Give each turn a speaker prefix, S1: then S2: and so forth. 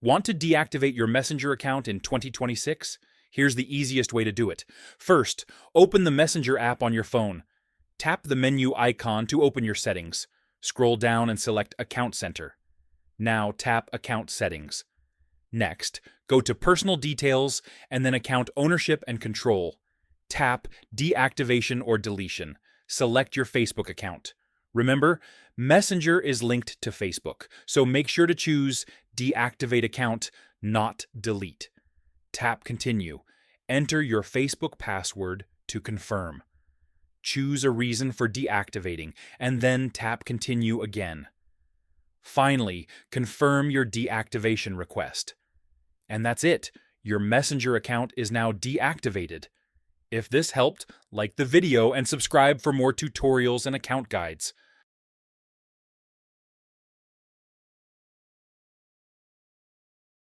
S1: Want to deactivate your Messenger account in 2026? Here's the easiest way to do it. First, open the Messenger app on your phone. Tap the menu icon to open your settings. Scroll down and select Account Center. Now tap Account Settings. Next, go to Personal Details and then Account Ownership and Control. Tap Deactivation or Deletion. Select your Facebook account. Remember, Messenger is linked to Facebook, so make sure to choose Deactivate Account, not Delete. Tap Continue. Enter your Facebook password to confirm. Choose a reason for deactivating, and then tap Continue again. Finally, confirm your deactivation request. And that's it. Your Messenger account is now deactivated. If this helped, like the video and subscribe for more tutorials and account guides.